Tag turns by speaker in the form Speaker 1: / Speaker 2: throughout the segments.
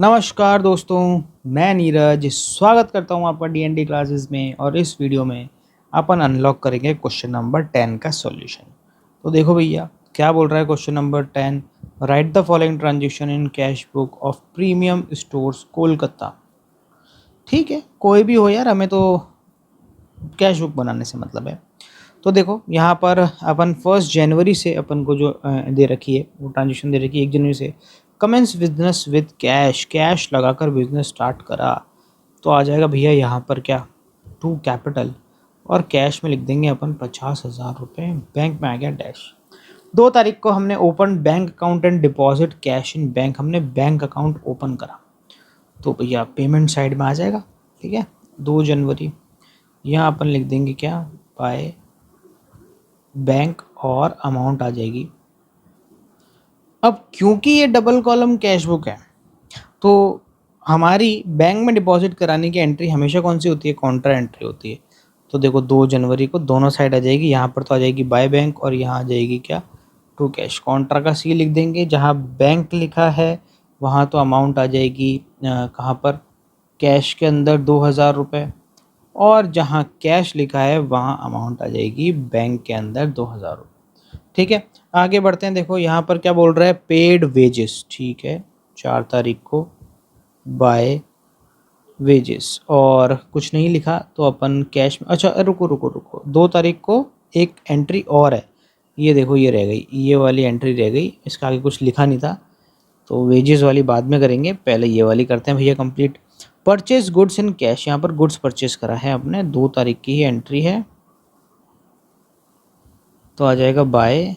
Speaker 1: नमस्कार दोस्तों, मैं नीरज स्वागत करता हूं आपका डीएनडी क्लासेस में। और इस वीडियो में अपन अनलॉक करेंगे क्वेश्चन नंबर 10 का सॉल्यूशन। तो देखो भैया, क्या बोल रहा है question number 10। Right the following transaction in cash book of premium stores Kolkata. ठीक है, कोई भी हो यार, हमें तो कैश बुक बनाने से मतलब है। तो देखो यहाँ पर अपन 1 जनवरी से अपन को जो दे रखी है वो ट्रांजेक्शन दे रखी है 1 जनवरी से। Commence business with cash, cash लगाकर बिजनेस स्टार्ट करा। तो आ जाएगा भैया यहाँ पर क्या, टू कैपिटल, और कैश में लिख देंगे अपन 50,000 रुपये। बैंक में आ गया डैश। 2 तारीख को हमने open bank account and deposit cash in bank, हमने बैंक अकाउंट ओपन करा। तो भैया पेमेंट साइड में आ जाएगा। ठीक है, 2 जनवरी, यहाँ अपन लिख देंगे क्या, बाय बैंक, और अमाउंट आ जाएगी। अब क्योंकि ये डबल कॉलम कैश बुक है तो हमारी बैंक में डिपॉजिट कराने की एंट्री हमेशा कौन सी होती है, काउंटर एंट्री होती है। तो देखो 2 जनवरी को दोनों साइड आ जाएगी, यहाँ पर तो आ जाएगी बाय बैंक और यहाँ आ जाएगी क्या, टू कैश। काउंटर का सी लिख देंगे, जहाँ बैंक लिखा है वहाँ तो अमाउंट आ जाएगी कहाँ पर, कैश के अंदर 2,000 रुपये, और जहाँ कैश लिखा है वहाँ अमाउंट आ जाएगी बैंक के अंदर 2,000 रुपये। ठीक है, आगे बढ़ते हैं। देखो यहाँ पर क्या बोल रहा है, पेड वेजेस। ठीक है, 4 तारीख को बाय वेजेस, और कुछ नहीं लिखा तो अपन कैश में, अच्छा रुको रुको रुको, 2 तारीख को एक एंट्री और है, ये देखो ये रह गई, ये वाली एंट्री रह गई, इसका आगे कुछ लिखा नहीं था। तो वेजेस वाली बाद में करेंगे, पहले ये वाली करते हैं भैया complete. Purchase goods in cash, यहाँ पर गुड्स परचेज करा है अपने, 2 तारीख की ही एंट्री है। तो आ जाएगा बाय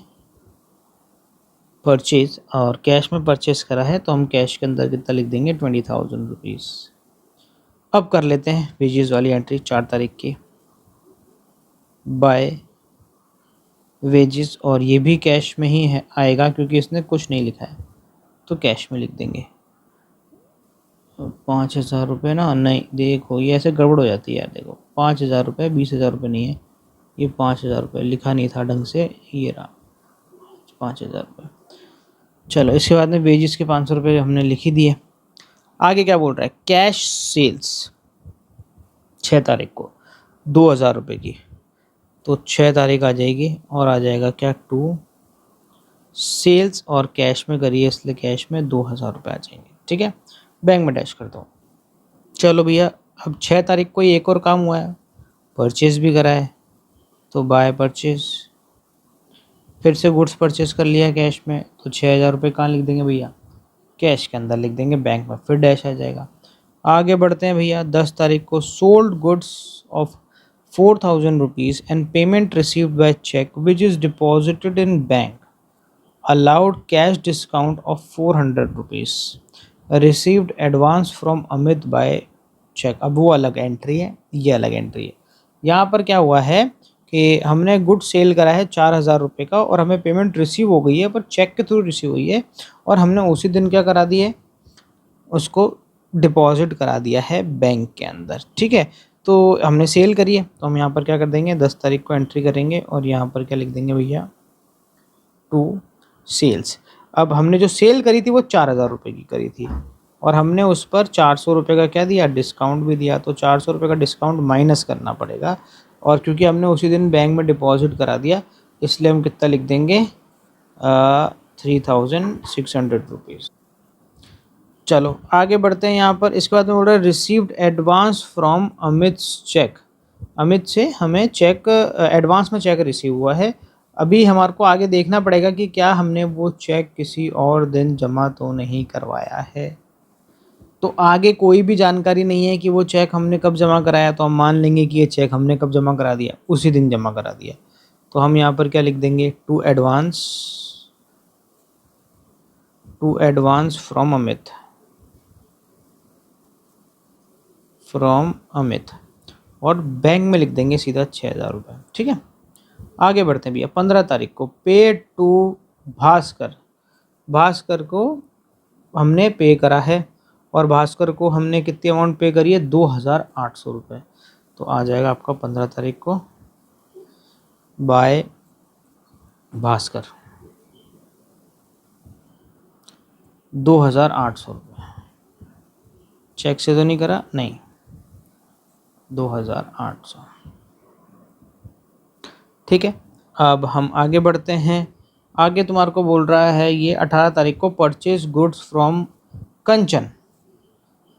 Speaker 1: परचेज, और कैश में परचेज करा है तो हम कैश के अंदर कितना लिख देंगे, 20,000 रुपीज़। अब कर लेते हैं वेजेस वाली एंट्री, 4 तारीख की बाय वेजेस, और ये भी कैश में ही है आएगा क्योंकि इसने कुछ नहीं लिखा है, तो कैश में लिख देंगे। 5,000 रुपये ना, नहीं देखो ये ऐसे गड़बड़ हो जाती है यार। देखो 5,000 रुपये, 20,000 रुपये नहीं है, ये 5,000 रुपये लिखा नहीं था ढंग से, ये रहा 5,000 रुपये। चलो इसके बाद में वेजेस के 500 रुपये हमने लिख ही दिए। आगे क्या बोल रहा है, कैश सेल्स 6 तारीख को 2,000 रुपये की, तो 6 तारीख आ जाएगी, और आ जाएगा क्या, टू सेल्स, और कैश में करिए इसलिए कैश में 2,000 रुपये आ जाएंगे। ठीक है, बैंक में डैश करता हूँ। चलो भैया, अब 6 तारीख को एक और काम हुआ है, परचेज भी करा है, तो बाय परचेज, फिर से गुड्स परचेज कर लिया कैश में, तो 6,000 रुपये कहाँ लिख देंगे भैया, कैश के अंदर लिख देंगे, बैंक में फिर डैश आ जाएगा। आगे बढ़ते हैं भैया, 10 तारीख को sold goods of 4,000 rupees and payment received by cheque which is deposited in bank, allowed cash discount of 400 rupees, received advance from Amit by cheque. अब वो अलग एंट्री है, ये अलग एंट्री है। यहाँ पर क्या हुआ है कि हमने गुड सेल करा है 4,000 रुपये का, और हमें पेमेंट रिसीव हो गई है पर चेक के थ्रू रिसीव हुई है, और हमने उसी दिन क्या करा दिए, उसको डिपॉजिट करा दिया है बैंक के अंदर। ठीक है, तो हमने सेल करी है, तो हम यहाँ पर क्या कर देंगे, 10 तारीख को एंट्री करेंगे, और यहाँ पर क्या लिख देंगे भैया, टू सेल्स। अब हमने जो सेल करी थी वो 4,000 रुपये की करी थी, और हमने उस पर 400 रुपये का क्या दिया, डिस्काउंट भी दिया, तो 400 रुपये का डिस्काउंट माइनस करना पड़ेगा। और क्योंकि हमने उसी दिन बैंक में डिपॉजिट करा दिया, इसलिए हम कितना लिख देंगे, 3,600 रुपीज़। चलो आगे बढ़ते हैं यहाँ पर। इसके बाद में बोल रहा है received advance from Amit cheque, Amit से हमें चेक एडवांस में चेक रिसीव हुआ है। अभी हमारे को आगे देखना पड़ेगा कि क्या हमने वो चेक किसी और दिन जमा तो नहीं करवाया है। तो आगे कोई भी जानकारी नहीं है कि वो चेक हमने कब जमा कराया, तो हम मान लेंगे कि ये चेक हमने कब जमा करा दिया, उसी दिन जमा करा दिया। तो हम यहाँ पर क्या लिख देंगे, टू एडवांस फ्रॉम अमित, और बैंक में लिख देंगे सीधा 6,000 रुपये। ठीक है, आगे बढ़ते हैं भैया। 15 तारीख को पे टू भास्कर, भास्कर को हमने पे करा है, और भास्कर को हमने कितनी अमाउंट पे करी है, 2,800 रुपये। तो आ जाएगा आपका 15 तारीख को बाय भास्कर 2,800 रुपये। चेक से तो नहीं करा, नहीं, 2800। ठीक है, अब हम आगे बढ़ते हैं। आगे तुम्हारे को बोल रहा है ये 18 तारीख को परचेज गुड्स फ्रॉम कंचन।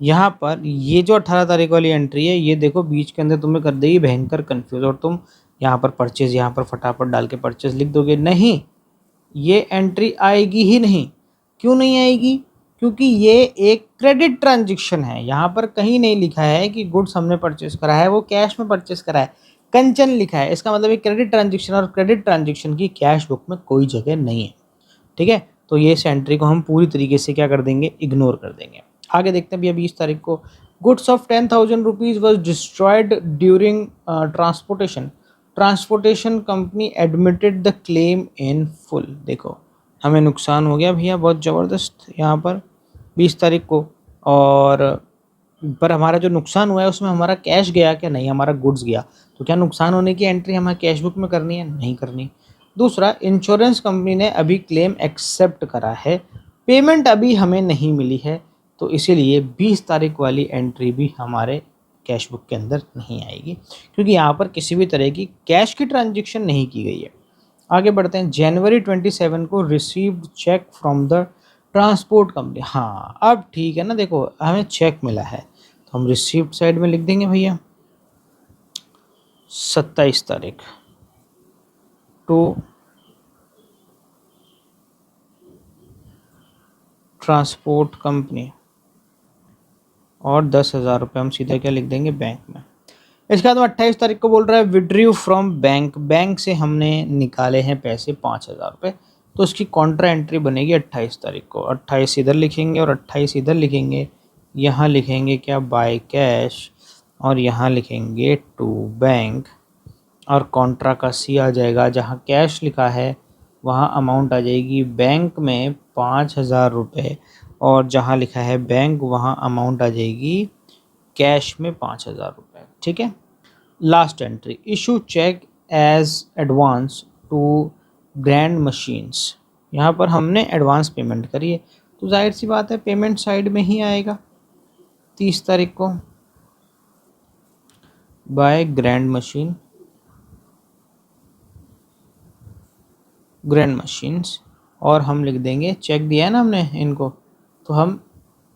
Speaker 1: यहाँ पर ये जो 18 तारीख वाली एंट्री है, ये देखो बीच के अंदर तुम्हें कर देगी भयंकर कंफ्यूज, और तुम यहाँ पर परचेज यहाँ पर फटाफट डाल के परचेज लिख दोगे। नहीं, ये एंट्री आएगी ही नहीं। क्यों नहीं आएगी? क्योंकि ये एक क्रेडिट ट्रांजैक्शन है। यहाँ पर कहीं नहीं लिखा है कि गुड्स हमने परचेस करा है, वो कैश में परचेस करा है, कंचन लिखा है। इसका मतलब एक क्रेडिट ट्रांजैक्शन, और क्रेडिट ट्रांजैक्शन की कैश बुक में कोई जगह नहीं है। ठीक है, तो ये इस एंट्री को हम पूरी तरीके से क्या कर देंगे, इग्नोर कर देंगे। आगे देखते हैं भैया 20 तारीख को, goods of 10,000 rupees was destroyed during transportation, transportation company admitted the claim in full. देखो हमें नुकसान हो गया भैया बहुत ज़बरदस्त यहाँ पर 20 तारीख को, और पर हमारा जो नुकसान हुआ है उसमें हमारा कैश गया क्या? नहीं, हमारा गुड्स गया। तो क्या नुकसान होने की एंट्री हमें कैश बुक में करनी है? नहीं करनी। दूसरा, इंश्योरेंस कंपनी ने अभी क्लेम एक्सेप्ट करा है, पेमेंट अभी हमें नहीं मिली है, तो इसीलिए 20 तारीख वाली एंट्री भी हमारे कैश बुक के अंदर नहीं आएगी, क्योंकि यहाँ पर किसी भी तरह की कैश की ट्रांजैक्शन नहीं की गई है। आगे बढ़ते हैं। जनवरी 27 को received cheque from the transport company. हाँ, अब ठीक है ना, देखो हमें चेक मिला है तो हम रिसीव्ड साइड में लिख देंगे भैया 27 तारीख टू ट्रांसपोर्ट कंपनी, और 10,000 रुपये हम सीधा क्या लिख देंगे, बैंक में। इसके बाद 28 तारीख को बोल रहा है विड्रीव फ्रॉम बैंक, बैंक से हमने निकाले हैं पैसे 5,000 रुपये, तो उसकी कॉन्ट्रा एंट्री बनेगी 28 तारीख को। 28 इधर लिखेंगे और 28 इधर लिखेंगे। यहाँ लिखेंगे क्या, बाय कैश, और यहाँ लिखेंगे टू बैंक, और कॉन्ट्रा का सी आ जाएगा। जहाँ कैश लिखा है वहाँ अमाउंट आ जाएगी बैंक में 5,000 रुपये, और जहाँ लिखा है बैंक वहाँ अमाउंट आ जाएगी कैश में 5,000 रुपये। ठीक है, last entry, issue cheque as advance to Grand Machines. यहाँ पर हमने एडवांस पेमेंट करी है, तो जाहिर सी बात है पेमेंट साइड में ही आएगा 30 तारीख को, बाय ग्रैंड मशीन्स, और हम लिख देंगे, चेक दिया है ना हमने इनको, तो हम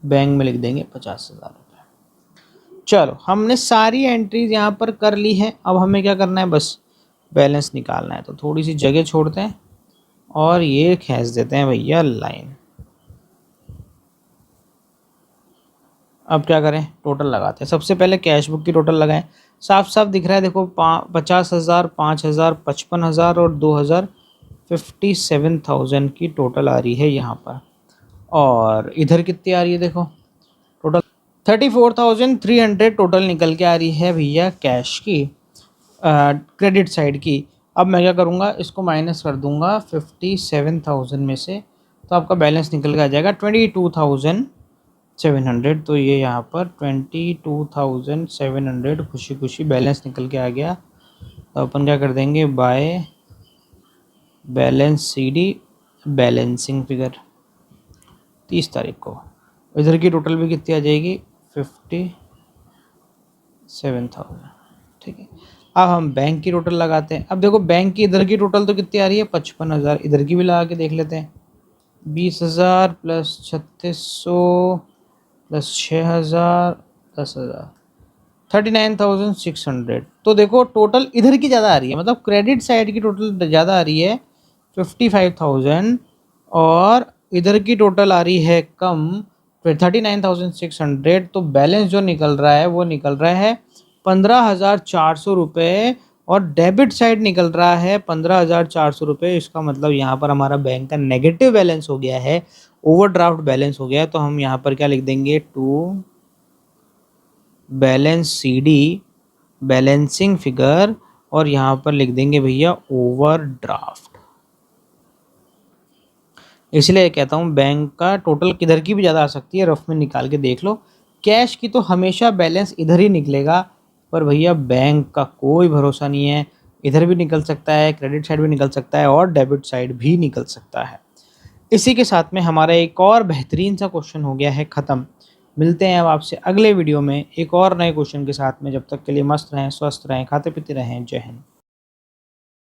Speaker 1: बैंक में लिख देंगे 50,000 रुपये। चलो, हमने सारी एंट्रीज यहाँ पर कर ली है। अब हमें क्या करना है, बस बैलेंस निकालना है। तो थोड़ी सी जगह छोड़ते हैं और ये खींच देते हैं भैया लाइन। अब क्या करें, टोटल लगाते हैं। सबसे पहले कैश बुक की टोटल लगाएं। साफ साफ दिख रहा है, देखो 50,000, 5,000, 55,000 और 2,000, 57,000 की टोटल आ रही है यहाँ पर। और इधर कितनी आ रही है, देखो टोटल 34,300 टोटल निकल के आ रही है भैया कैश की, क्रेडिट साइड की। अब मैं क्या करूँगा, इसको माइनस कर दूँगा 57,000 में से, तो आपका बैलेंस निकल के आ जाएगा 22,700। तो ये यहाँ पर 22,700 खुशी खुशी बैलेंस निकल के आ गया। तो अपन क्या कर देंगे, by balance CD, balancing figure 30 तारीख को। इधर की टोटल भी कितनी आ जाएगी, 57,000। ठीक है, अब हम बैंक की टोटल लगाते हैं। अब देखो बैंक की इधर की टोटल तो कितनी आ रही है, 55,000। इधर की भी लगा के देख लेते हैं, 20,000 प्लस 3600 प्लस 6,000 10,000, 39,600। तो देखो टोटल इधर की ज़्यादा आ रही है, मतलब क्रेडिट साइड की टोटल ज़्यादा आ रही है 55,000, और इधर की टोटल आ रही है कम 39,600। तो बैलेंस जो निकल रहा है वो निकल रहा है 15,400 रुपये, और डेबिट साइड निकल रहा है 15,400 रुपये। इसका मतलब यहाँ पर हमारा बैंक का नेगेटिव बैलेंस हो गया है, ओवरड्राफ्ट बैलेंस हो गया है। तो हम यहाँ पर क्या लिख देंगे, to balance CD, balancing figure, और यहाँ पर लिख देंगे भैया ओवरड्राफ्ट। इसलिए कहता हूँ बैंक का टोटल किधर की भी ज़्यादा आ सकती है, रफ में निकाल के देख लो। कैश की तो हमेशा बैलेंस इधर ही निकलेगा, पर भैया बैंक का कोई भरोसा नहीं है, इधर भी निकल सकता है, क्रेडिट साइड भी निकल सकता है, और डेबिट साइड भी निकल सकता है। इसी के साथ में हमारा एक और बेहतरीन सा क्वेश्चन हो गया है ख़त्म। मिलते हैं अब आपसे अगले वीडियो में एक और नए क्वेश्चन के साथ में। जब तक के लिए मस्त रहें, स्वस्थ रहें, खाते पीते रहें। जय हिंद।